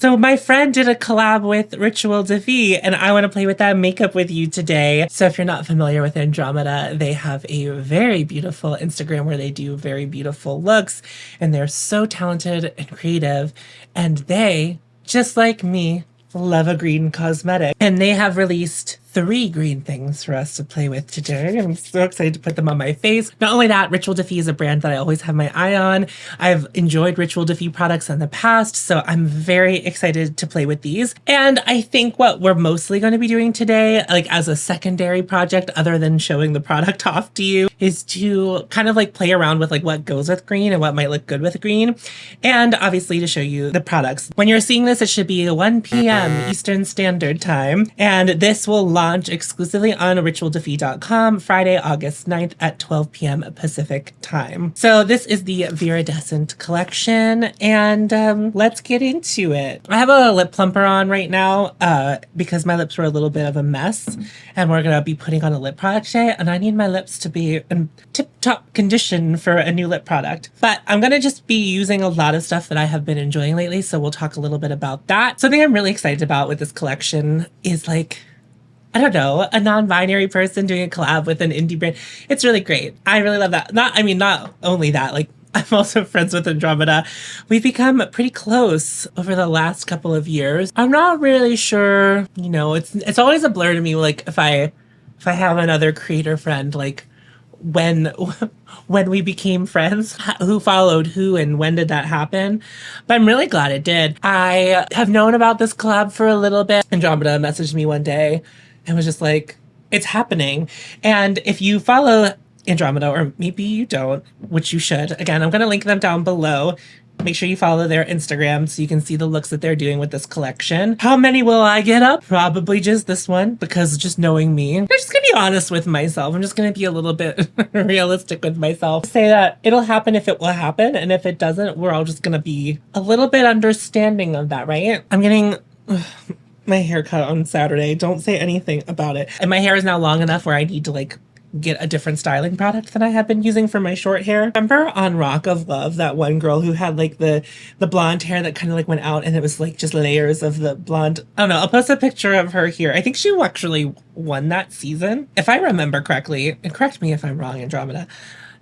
So my friend did a collab with Rituel de Fille, and I want to play with that makeup with you today. So if you're not familiar with Andromeda, they have a very beautiful Instagram where they do very beautiful looks, and they're so talented and creative, and they, just like me, love a green cosmetic. And they have released 3 green things for us to play with today. I'm so excited to put them on my face. Not only that, Rituel de Fille is a brand that I always have my eye on. I've enjoyed Rituel de Fille products in the past, so I'm very excited to play with these. And I think what we're mostly going to be doing today, like as a secondary project, other than showing the product off to you, is to kind of like play around with like what goes with green and what might look good with green. And obviously to show you the products. When you're seeing this, it should be 1 p.m. Eastern Standard Time. And this will launch exclusively on ritueldefille.com Friday, August 9th at 12 p.m. Pacific time. So this is the Viridescent collection, and let's get into it. I have a lip plumper on right now because my lips were a little bit of a mess, and we're going to be putting on a lip product today, and I need my lips to be in tip-top condition for a new lip product. But I'm going to just be using a lot of stuff that I have been enjoying lately, so we'll talk a little bit about that. Something I'm really excited about with this collection is like, I don't know, a non-binary person doing a collab with an indie brand. It's really great. I really love that. Not only that, like I'm also friends with Andromeda. We've become pretty close over the last couple of years. I'm not really sure, you know, it's always a blur to me, like if I have another creator friend, like when we became friends, who followed who and when did that happen. But I'm really glad it did. I have known about this collab for a little bit. Andromeda messaged me one day and was just like, it's happening. And if you follow Andromeda, or maybe you don't, which you should, again, I'm going to link them down below. Make sure you follow their Instagram so you can see the looks that they're doing with this collection. How many will I get up? Probably just this one, because just knowing me, I'm just going to be honest with myself. I'm just going to be a little bit realistic with myself. Say that it'll happen if it will happen, and if it doesn't, we're all just going to be a little bit understanding of that, right? I'm getting my haircut on Saturday. Don't say anything about it. And my hair is now long enough where I need to like get a different styling product than I have been using for my short hair. Remember on Rock of Love, that one girl who had like the blonde hair that kind of like went out and it was like just layers of the blonde. I don't know. I'll post a picture of her here. I think she actually won that season. If I remember correctly, and correct me if I'm wrong, Andromeda,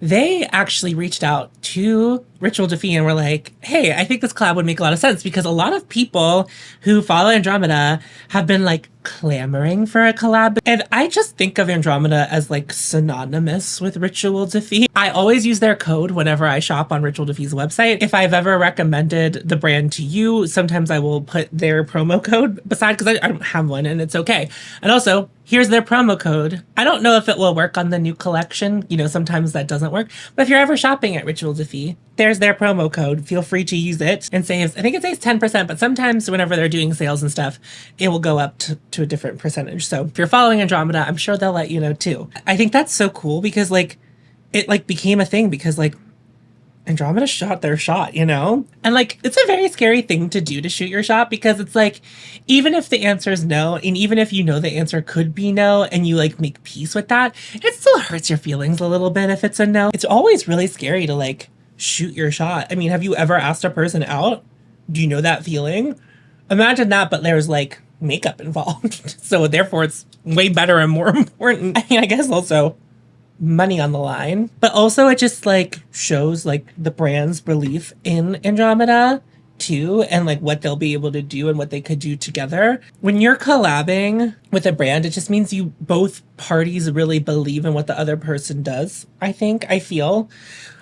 they actually reached out to Rituel de Fille and were like, hey, I think this collab would make a lot of sense, because a lot of people who follow Andromeda have been like clamoring for a collab. And I just think of Andromeda as like synonymous with Rituel de Fille. I always use their code whenever I shop on Rituel de Fille's website. If I've ever recommended the brand to you, sometimes I will put their promo code beside, because I don't have one, and it's okay. And also, here's their promo code. I don't know if it will work on the new collection. You know, sometimes that doesn't work. But if you're ever shopping at Rituel de Fille, there's their promo code. Feel free to use it and save, I think it saves 10%, but sometimes whenever they're doing sales and stuff, it will go up to a different percentage. So if you're following Andromeda, I'm sure they'll let you know too. I think that's so cool, because like it like became a thing, because like Andromeda shot their shot, you know? And like, it's a very scary thing to do, to shoot your shot, because it's like, even if the answer is no, and even if you know the answer could be no, and you like make peace with that, it still hurts your feelings a little bit if it's a no. It's always really scary to like shoot your shot. I mean, have you ever asked a person out? Do you know that feeling? Imagine that, but there's like makeup involved. So therefore it's way better and more important. I mean, I guess also money on the line, but also it just like shows like the brand's belief in Andromeda too, and like what they'll be able to do and what they could do together. When you're collabing with a brand, it just means you both parties really believe in what the other person does. I feel,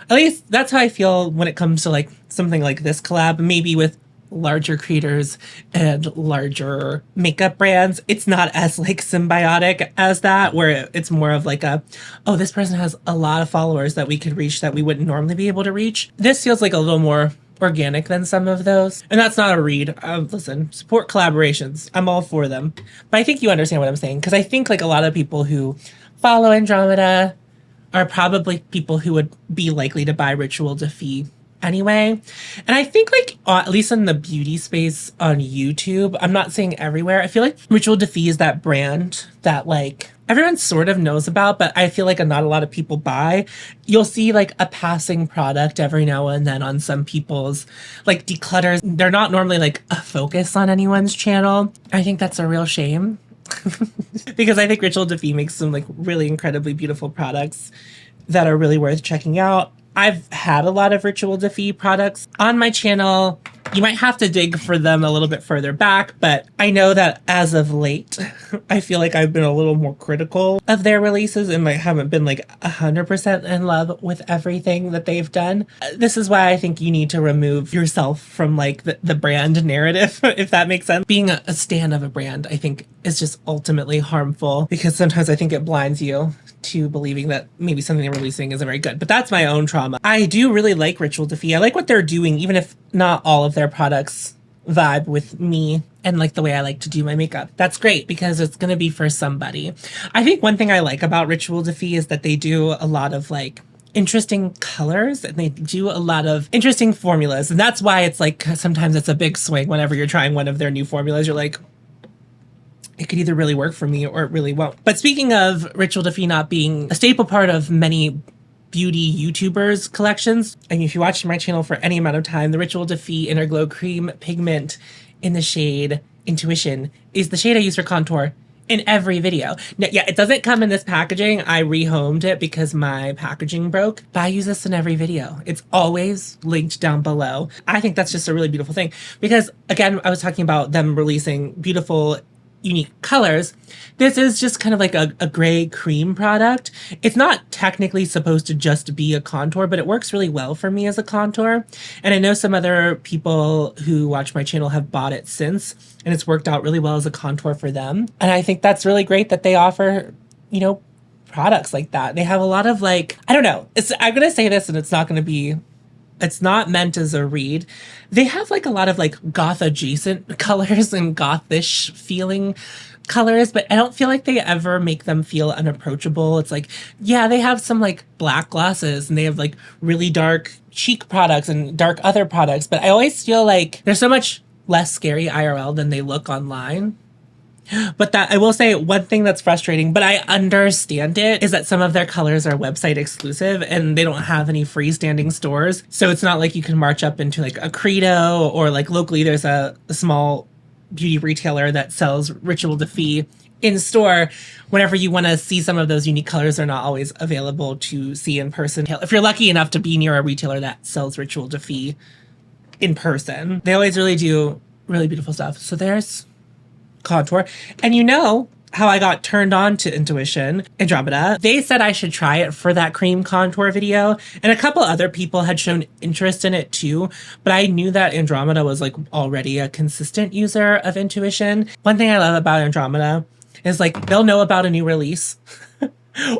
at least that's how I feel when it comes to like something like this collab. Maybe with larger creators and larger makeup brands, it's not as like symbiotic as that, where it's more of like a, oh, this person has a lot of followers that we could reach that we wouldn't normally be able to reach. This feels like a little more organic than some of those. And that's not a read. Listen, support collaborations. I'm all for them. But I think you understand what I'm saying, because I think like a lot of people who follow Andromeda are probably people who would be likely to buy Rituel de Fille anyway. And I think like, at least in the beauty space on YouTube, I'm not saying everywhere, I feel like Rituel de Fille is that brand that like everyone sort of knows about, but I feel like not a lot of people buy. You'll see like a passing product every now and then on some people's like declutters. They're not normally like a focus on anyone's channel. I think that's a real shame because I think Rituel de Fille makes some like really incredibly beautiful products that are really worth checking out. I've had a lot of Rituel de Fille products on my channel. You might have to dig for them a little bit further back, but I know that as of late, I feel like I've been a little more critical of their releases and like haven't been like 100% in love with everything that they've done. This is why I think you need to remove yourself from like the brand narrative, if that makes sense. Being a stan of a brand, I think is just ultimately harmful because sometimes I think it blinds you to believing that maybe something they're releasing isn't very good. But that's my own trauma. I do really like Rituel de Fille. I like what they're doing, even if not all of their products vibe with me and like the way I like to do my makeup. That's great because it's going to be for somebody. I think one thing I like about Rituel de Fille is that they do a lot of like interesting colors and they do a lot of interesting formulas. And that's why it's like sometimes it's a big swing whenever you're trying one of their new formulas. You're like, it could either really work for me or it really won't. But speaking of Rituel de Fille not being a staple part of many beauty YouTubers collections, and if you watch my channel for any amount of time, the Rituel de Fille Inner Glow Cream Pigment in the shade Intuition is the shade I use for contour in every video. Now, yeah, it doesn't come in this packaging. I rehomed it because my packaging broke, but I use this in every video. It's always linked down below. I think that's just a really beautiful thing because, again, I was talking about them releasing beautiful unique colors. This is just kind of like a gray cream product. It's not technically supposed to just be a contour, but it works really well for me as a contour. And I know some other people who watch my channel have bought it since, and it's worked out really well as a contour for them. And I think that's really great that they offer, you know, products like that. They have a lot of like, I don't know, I'm going to say this and it's not meant as a read. They have like a lot of like goth adjacent colors and gothish feeling colors, but I don't feel like they ever make them feel unapproachable. It's like, yeah, they have some like black glosses and they have like really dark cheek products and dark other products, but I always feel like they're so much less scary IRL than they look online. But that I will say one thing that's frustrating, but I understand it, is that some of their colors are website exclusive and they don't have any freestanding stores. So it's not like you can march up into like a Credo or like locally there's a small beauty retailer that sells Rituel de Fille in store. Whenever you want to see some of those unique colors, they're not always available to see in person. If you're lucky enough to be near a retailer that sells Rituel de Fille in person, they always really do really beautiful stuff. So there's contour. And you know how I got turned on to Intuition, Andromeda. They said I should try it for that cream contour video. And a couple other people had shown interest in it too. But I knew that Andromeda was like already a consistent user of Intuition. One thing I love about Andromeda is like they'll know about a new release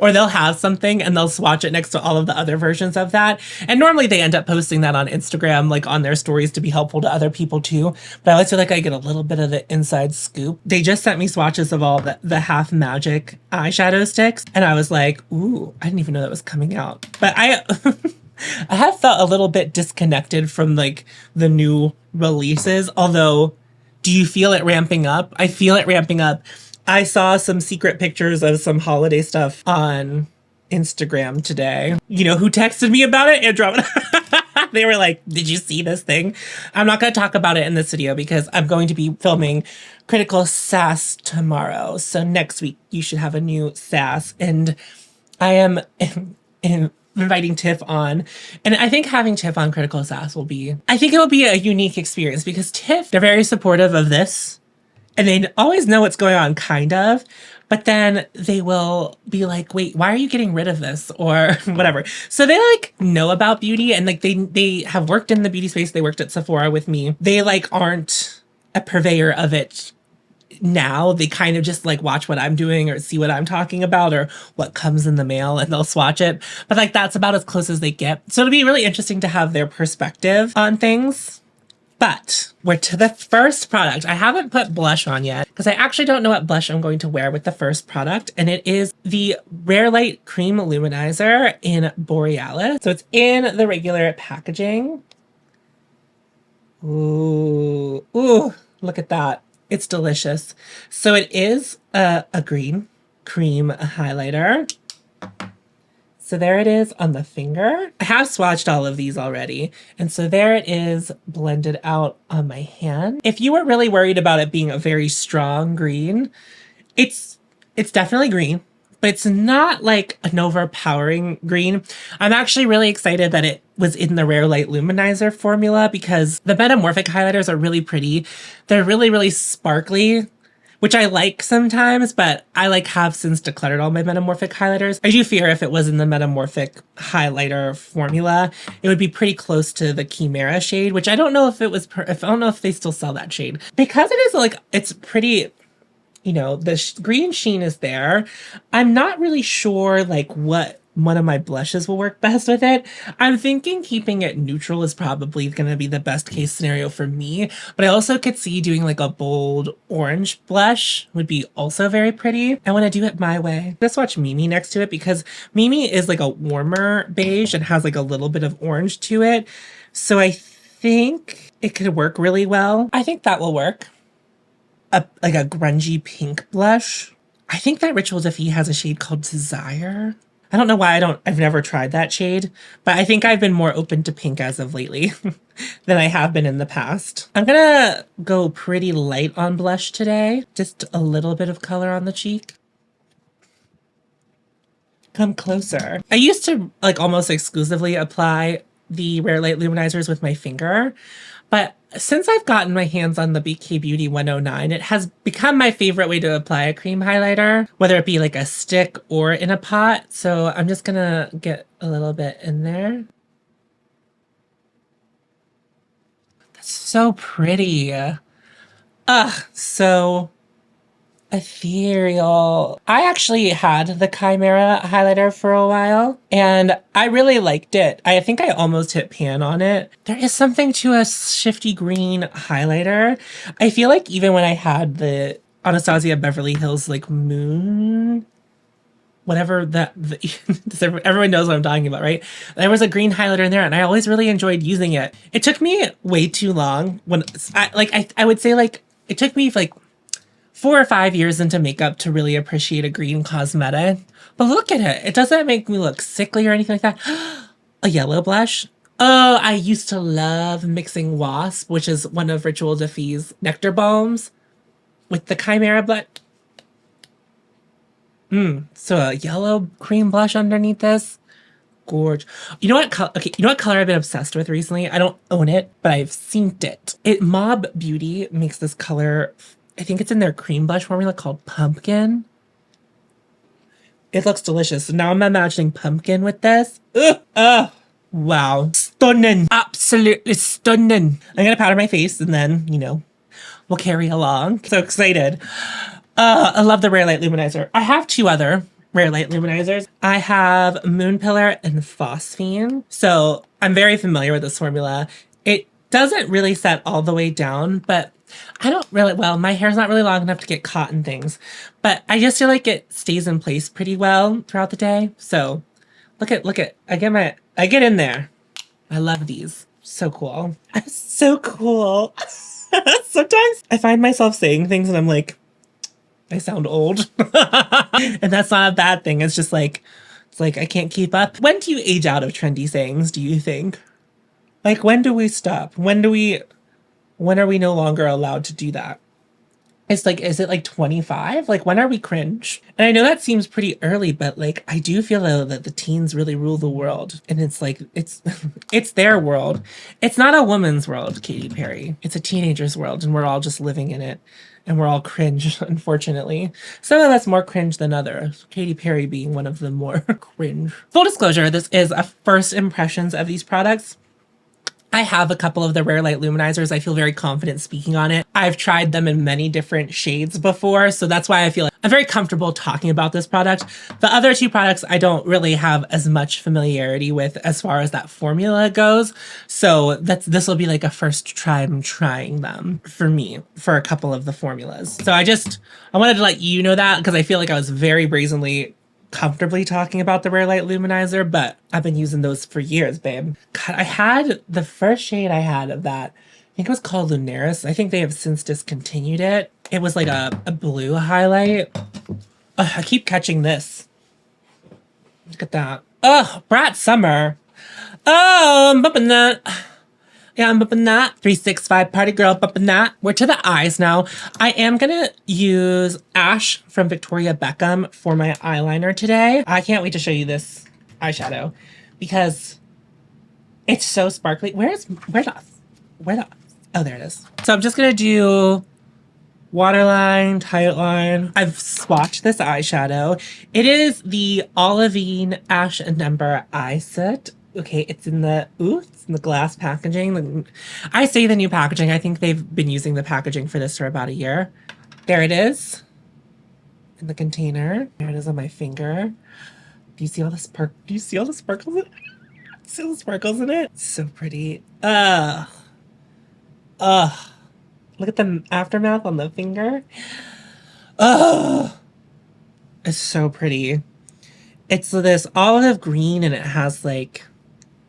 or they'll have something and they'll swatch it next to all of the other versions of that. And normally they end up posting that on Instagram, like on their stories to be helpful to other people too. But I always feel like I get a little bit of the inside scoop. They just sent me swatches of all the Half Magic eyeshadow sticks. And I was like, ooh, I didn't even know that was coming out. But I have felt a little bit disconnected from like the new releases. Although, do you feel it ramping up? I feel it ramping up. I saw some secret pictures of some holiday stuff on Instagram today. You know who texted me about it? Andromeda. They were like, did you see this thing? I'm not going to talk about it in this video because I'm going to be filming Critical Sass tomorrow. So next week you should have a new Sass. And I am inviting Tiff on. And I think having Tiff on Critical Sass I think it will be a unique experience because Tiff, they're very supportive of this. And they always know what's going on, kind of. But then they will be like, wait, why are you getting rid of this? Or whatever. So they like know about beauty and like they have worked in the beauty space. They worked at Sephora with me. They like aren't a purveyor of it now. They kind of just like watch what I'm doing or see what I'm talking about or what comes in the mail and they'll swatch it. But like that's about as close as they get. So it'll be really interesting to have their perspective on things. But we're to the first product. I haven't put blush on yet because I actually don't know what blush I'm going to wear with the first product. And it is the Rare Light Cream Luminizer in Borealis. So it's in the regular packaging. Ooh, look at that. It's delicious. So it is a green cream highlighter. So there it is on the finger. I have swatched all of these already. And so there it is blended out on my hand. If you were really worried about it being a very strong green, it's definitely green, but it's not like an overpowering green. I'm actually really excited that it was in the Rare Light Luminizer formula because the metamorphic highlighters are really pretty. They're really, really sparkly, which I like sometimes, but I have since decluttered all my metamorphic highlighters. I do fear if it was in the metamorphic highlighter formula, it would be pretty close to the Chimera shade, which I don't know if it was, I don't know if they still sell that shade. Because it is it's pretty, you know, the green sheen is there. I'm not really sure what one of my blushes will work best with it. I'm thinking keeping it neutral is probably going to be the best case scenario for me, but I also could see doing a bold orange blush would be also very pretty. I want to do it my way. Let's watch Mimi next to it because Mimi is a warmer beige and has a little bit of orange to it. So I think it could work really well. I think that will work. A grungy pink blush. I think that Rituel de Fille has a shade called Desire. I don't know why I've never tried that shade, but I think I've been more open to pink as of lately than I have been in the past. I'm gonna go pretty light on blush today. Just a little bit of color on the cheek. Come closer. I used to almost exclusively apply the Rare Light Luminizers with my finger, but since I've gotten my hands on the BK Beauty 109, it has become my favorite way to apply a cream highlighter, whether it be a stick or in a pot. So I'm just gonna get a little bit in there. That's so pretty. Ugh, so ethereal. I actually had the Chimera highlighter for a while and I really liked it. I think I almost hit pan on it. There is something to a shifty green highlighter. I feel even when I had the Anastasia Beverly Hills moon, whatever everyone knows what I'm talking about, right? There was a green highlighter in there and I always really enjoyed using it. It took me way too long when I would say it took me 4 or 5 years into makeup to really appreciate a green cosmetic. But look at it. It doesn't make me look sickly or anything like that. A yellow blush. Oh, I used to love mixing Wasp, which is one of Rituel de Fille's nectar balms, with the Chimera blush. So a yellow cream blush underneath this. Gorge. You know what? Okay, you know what color I've been obsessed with recently? I don't own it, but I've seen it. Mob Beauty makes this color. I think it's in their cream blush formula called Pumpkin. It looks delicious. So now I'm imagining pumpkin with this. Ugh. Wow. Stunning. Absolutely stunning. I'm going to powder my face and then, we'll carry along. So excited. I love the Rare Light Luminizer. I have 2 other Rare Light Luminizers. I have Moon Pillar and Phosphine. So I'm very familiar with this formula. It doesn't really set all the way down, but I don't really, my hair's not really long enough to get caught in things, but I just feel it stays in place pretty well throughout the day. So look at, I get in there. I love these. So cool. So cool. Sometimes I find myself saying things and I'm I sound old. And that's not a bad thing. It's just I can't keep up. When do you age out of trendy sayings, do you think? When do we stop? When are we no longer allowed to do that? It's is it 25? When are we cringe? And I know that seems pretty early, but I do feel though that the teens really rule the world. And it's it's their world. It's not a woman's world, Katy Perry. It's a teenager's world and we're all just living in it. And we're all cringe, unfortunately. Some of us more cringe than others. Katy Perry being one of the more cringe. Full disclosure, this is a first impressions of these products. I have a couple of the Rare Light Luminizers. I feel very confident speaking on it. I've tried them in many different shades before, so that's why I feel I'm very comfortable talking about this product. The other 2 products I don't really have as much familiarity with as far as that formula goes. So this will be a first time trying them for me for a couple of the formulas. So I wanted to let you know that because I feel I was very brazenly comfortably talking about the Rare Light Luminizer, but I've been using those for years, babe. God, I had the first shade I had of that, I think it was called Lunaris. I think they have since discontinued it. It was a blue highlight. Ugh, I keep catching this. Look at that. Oh, Brat Summer. Oh, I'm bumping that. Yeah, I'm bumping that. 365 party girl, bumping that. We're to the eyes now. I am gonna use Ash from Victoria Beckham for my eyeliner today. I can't wait to show you this eyeshadow because it's so sparkly. Where the, oh, there it is. So I'm just gonna do waterline, tightline. I've swatched this eyeshadow. It is the Olivine Ash and Ember Eye Set. Okay, it's in the glass packaging. I say the new packaging. I think they've been using the packaging for this for about a year. There it is in the container. There it is on my finger. Do you see all the Do you see all the sparkles in it? See all the sparkles in it? It's so pretty. Look at the aftermath on the finger. It's so pretty. It's this olive green and it has like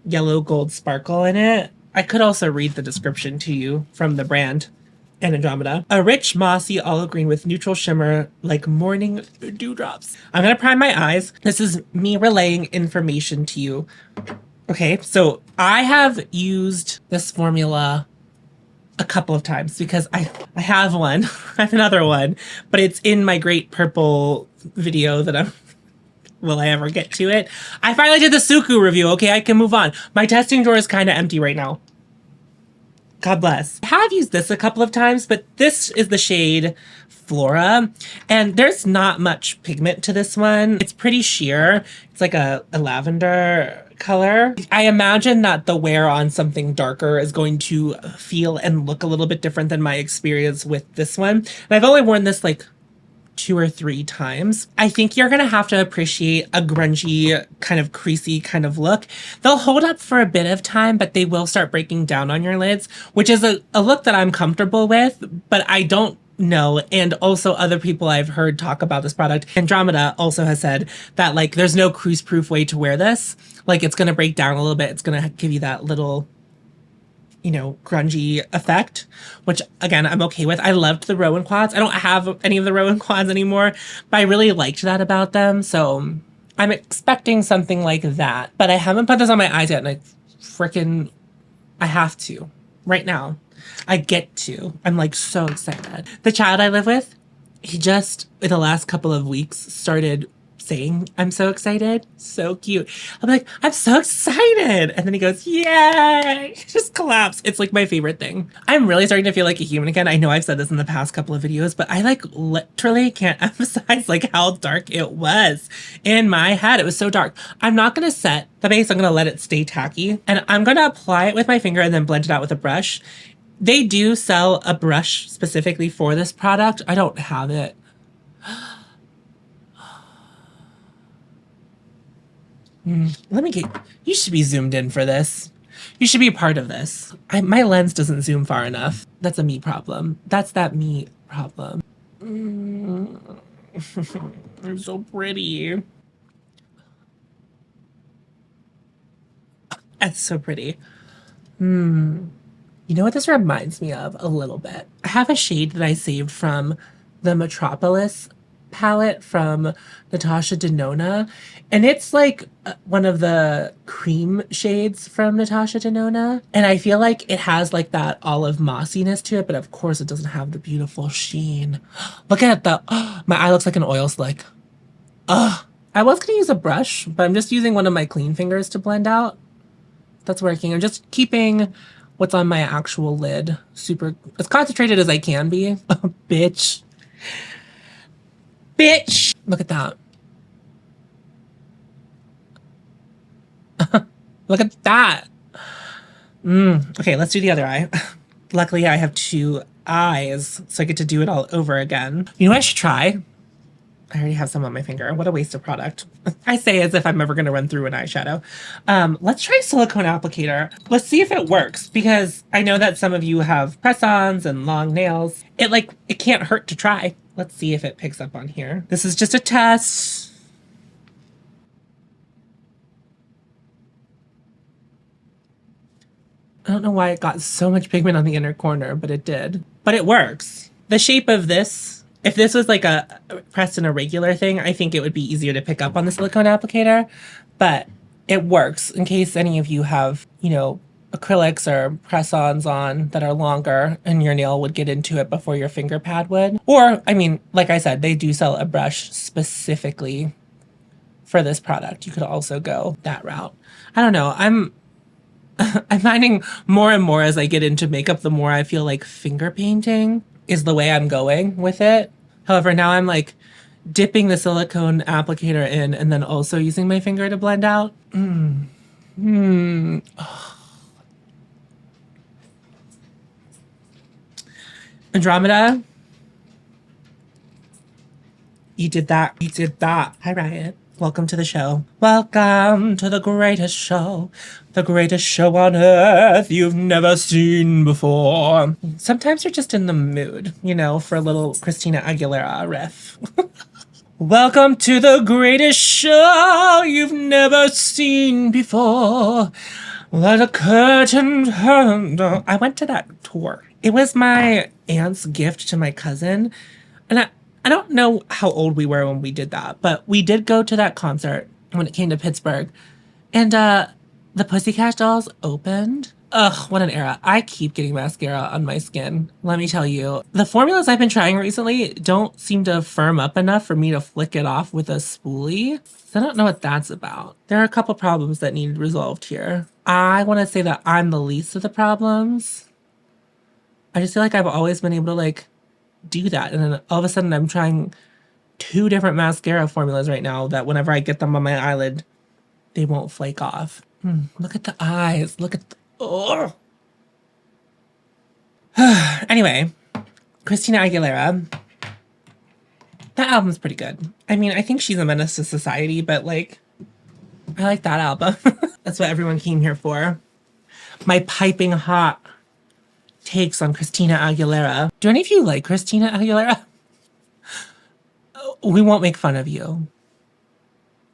yellow gold sparkle in it. I could also read the description to you from the brand and Andromeda. A rich mossy olive green with neutral shimmer like morning dewdrops. I'm gonna prime my eyes. This is me relaying information to you. Okay, so I have used this formula a couple of times because I have one. I have another one, but it's in my great purple video that I'm will I ever get to it? I finally did the Suku review. Okay, I can move on. My testing drawer is kind of empty right now. God bless. I have used this a couple of times, but this is the shade Flora, and there's not much pigment to this one. It's pretty sheer. It's like a lavender color. I imagine that the wear on something darker is going to feel and look a little bit different than my experience with this one. And I've only worn this like 2 or 3 times. I think you're gonna have to appreciate a grungy, kind of creasy kind of look. They'll hold up for a bit of time, but they will start breaking down on your lids, which is a look that I'm comfortable with, but I don't know. And also other people I've heard talk about this product, Andromeda also has said that like there's no cruise proof way to wear this. Like it's gonna break down a little bit. It's gonna give you that little, you know, grungy effect, which again, I'm okay with. I loved the Rowan quads. I don't have any of the Rowan quads anymore, but I really liked that about them. So I'm expecting something like that, but I haven't put this on my eyes yet. And I have to right now. I get to. I'm like so excited. The child I live with, he just in the last couple of weeks started saying, I'm so excited. So cute. I'm like, I'm so excited. And then he goes, yay. Just collapse. It's like my favorite thing. I'm really starting to feel like a human again. I know I've said this in the past couple of videos, but I like literally can't emphasize like how dark it was in my head. It was so dark. I'm not going to set the base. I'm going to let it stay tacky and I'm going to apply it with my finger and then blend it out with a brush. They do sell a brush specifically for this product. I don't have it. Let me get, you should be zoomed in for this. You should be a part of this. My lens doesn't zoom far enough. That's a me problem. That's that me problem. You're so pretty. That's so pretty. You know what this reminds me of a little bit? I have a shade that I saved from the Metropolis palette from Natasha Denona, and it's like one of the cream shades from Natasha Denona, and I feel like it has like that olive mossiness to it, but of course it doesn't have the beautiful sheen. Look at the my eye looks like an oil slick. I was gonna use a brush, but I'm just using one of my clean fingers to blend out. That's working. I'm just keeping what's on my actual lid super as concentrated as I can be. Bitch. Bitch! Look at that. Look at that. Okay, let's do the other eye. Luckily, I have 2 eyes, so I get to do it all over again. You know what I should try? I already have some on my finger. What a waste of product. I say as if I'm ever going to run through an eyeshadow. Let's try silicone applicator. Let's see if it works, because I know that some of you have press-ons and long nails. It can't hurt to try. Let's see if it picks up on here. This is just a test. I don't know why it got so much pigment on the inner corner, but it did. But it works. The shape of this If this was like a pressed in a regular thing, I think it would be easier to pick up on the silicone applicator, but it works in case any of you have, you know, acrylics or press-ons on that are longer and your nail would get into it before your finger pad would. Or, I mean, like I said, they do sell a brush specifically for this product. You could also go that route. I don't know. I'm finding more and more as I get into makeup, the more I feel like finger painting is the way I'm going with it. However, now I'm like dipping the silicone applicator in and then also using my finger to blend out. Andromeda, you did that. You did that. Hi, Riot. Welcome to the show. Welcome to the greatest show on earth you've never seen before. Sometimes you're just in the mood, you know, for a little Christina Aguilera riff. Welcome to the greatest show you've never seen before. Let a curtain turn. I went to that tour. It was my aunt's gift to my cousin. And I don't know how old we were when we did that, but we did go to that concert when it came to Pittsburgh. And the Pussycat Dolls opened. Ugh, what an era. I keep getting mascara on my skin. Let me tell you. The formulas I've been trying recently don't seem to firm up enough for me to flick it off with a spoolie. So I don't know what that's about. There are a couple problems that need resolved here. I want to say that I'm the least of the problems. I just feel like I've always been able to like do that. And then all of a sudden I'm trying 2 different mascara formulas right now that whenever I get them on my eyelid, they won't flake off. Look at the eyes. Look at the... Oh. Anyway, Christina Aguilera. That album's pretty good. I mean, I think she's a menace to society, but like, I like that album. That's what everyone came here for. My piping hot takes on Christina Aguilera. Do any of you like Christina Aguilera? We won't make fun of you.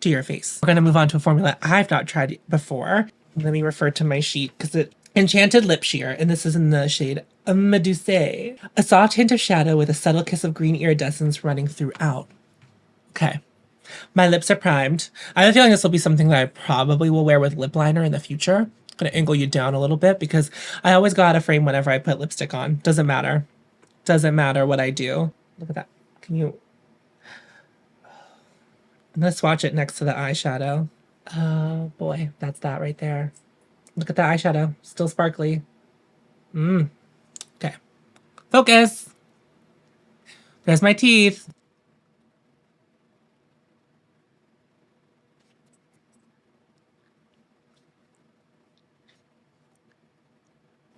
To your face. We're going to move on to a formula I've not tried before. Let me refer to my sheet because it's Enchanted Lip Sheer, and this is in the shade Medusae. A soft hint of shadow with a subtle kiss of green iridescence running throughout. Okay. My lips are primed. I have a feeling this will be something that I probably will wear with lip liner in the future. I'm going to angle you down a little bit because I always go out of frame whenever I put lipstick on. Doesn't matter. Doesn't matter what I do. Look at that. Can you... I'm going to swatch it next to the eyeshadow. Oh boy, that's that right there. Look at the eyeshadow. Still sparkly. Okay. Focus. There's my teeth.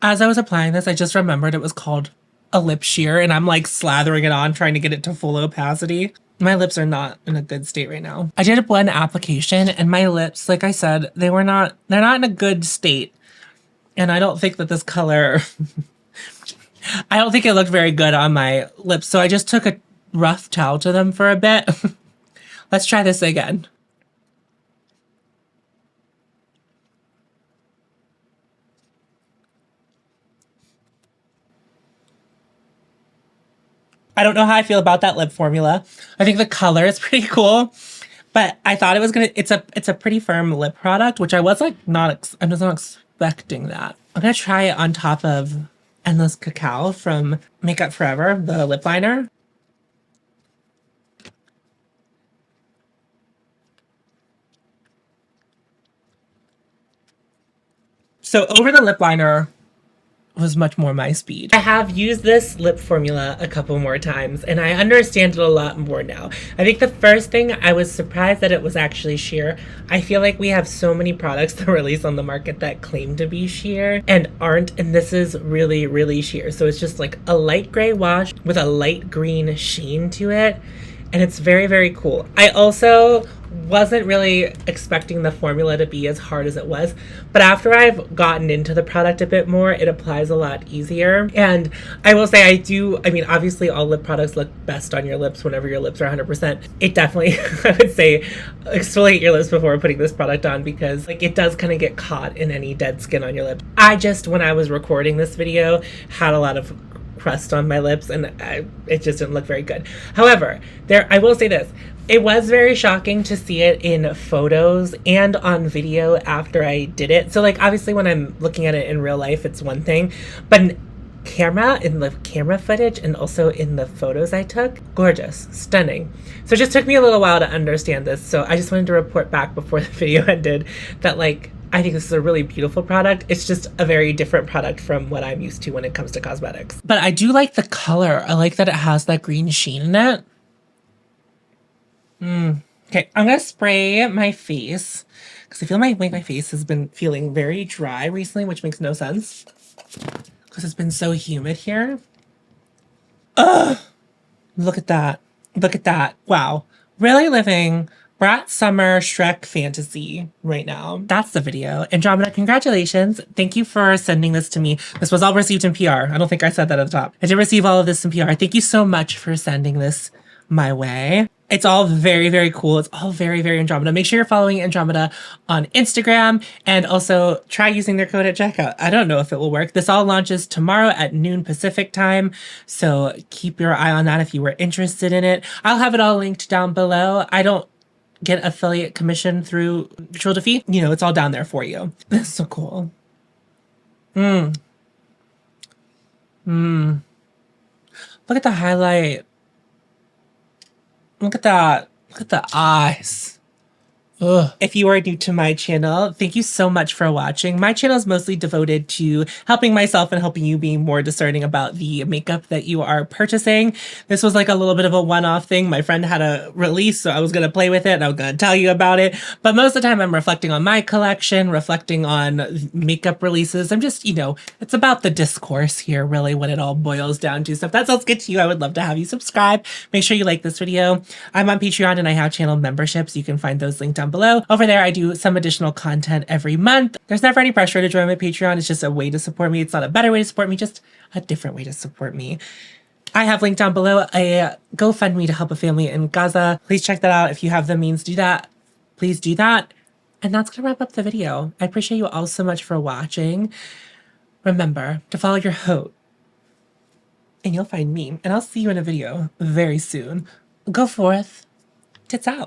As I was applying this, I just remembered it was called a lip sheer, and I'm like slathering it on, trying to get it to full opacity. My lips are not in a good state right now. I did a blend application and my lips, like I said, they're not in a good state. And I don't think that this color, I don't think it looked very good on my lips. So I just took a rough towel to them for a bit. Let's try this again. I don't know how I feel about that lip formula. I think the color is pretty cool, but I thought it was gonna, it's a pretty firm lip product, which I was like I was not expecting that. I'm gonna try it on top of Endless Cacao from Makeup Forever, the lip liner. So over the lip liner was much more my speed. I have used this lip formula a couple more times and I understand it a lot more now. I think the first thing, I was surprised that it was actually sheer. I feel like we have so many products that release on the market that claim to be sheer and aren't, and this is really, really sheer. So it's just like a light gray wash with a light green sheen to it, and it's very, very cool. I also wasn't really expecting the formula to be as hard as it was, but after I've gotten into the product a bit more, it applies a lot easier. And I will say I mean, obviously all lip products look best on your lips whenever your lips are 100%. It definitely, I would say, exfoliate your lips before putting this product on because like it does kind of get caught in any dead skin on your lips. I just, when I was recording this video, had a lot of crust on my lips, and it just didn't look very good. However, I will say this. It was very shocking to see it in photos and on video after I did it. So like obviously when I'm looking at it in real life, it's one thing, but in the camera footage and also in the photos I took, gorgeous, stunning. So it just took me a little while to understand this. So I just wanted to report back before the video ended that like, I think this is a really beautiful product. It's just a very different product from what I'm used to when it comes to cosmetics. But I do like the color. I like that it has that green sheen in it. Okay, I'm gonna spray my face because I feel like my face has been feeling very dry recently, which makes no sense because it's been so humid here. Ugh! Look at that. Look at that. Wow. Really living Brat Summer Shrek fantasy right now. That's the video. Andromeda, congratulations. Thank you for sending this to me. This was all received in PR. I don't think I said that at the top. I did receive all of this in PR. Thank you so much for sending this my way. It's all very, very cool. It's all very, very Andromeda. Make sure you're following Andromeda on Instagram and also try using their code at checkout. I don't know if it will work. This all launches tomorrow at noon Pacific time. So keep your eye on that if you were interested in it. I'll have it all linked down below. I don't get affiliate commission through Rituel de Fille. You know, it's all down there for you. That's so cool. Look at the highlight. Look at that. Look at the eyes. Ugh. If you are new to my channel, thank you so much for watching. My channel is mostly devoted to helping myself and helping you be more discerning about the makeup that you are purchasing. This was like a little bit of a one-off thing. My friend had a release, so I was going to play with it and I was going to tell you about it. But most of the time I'm reflecting on my collection, reflecting on makeup releases. I'm just, you know, it's about the discourse here, really, what it all boils down to. So if that sounds good to you, I would love to have you subscribe. Make sure you like this video. I'm on Patreon and I have channel memberships. You can find those linked down below. Over there, I do some additional content every month. There's never any pressure to join my Patreon. It's just a way to support me. It's not a better way to support me, just a different way to support me. I have linked down below a GoFundMe to help a family in Gaza. Please check that out. If you have the means to do that, please do that. And that's going to wrap up the video. I appreciate you all so much for watching. Remember to follow your haute and you'll find me. And I'll see you in a video very soon. Go forth. Tits out.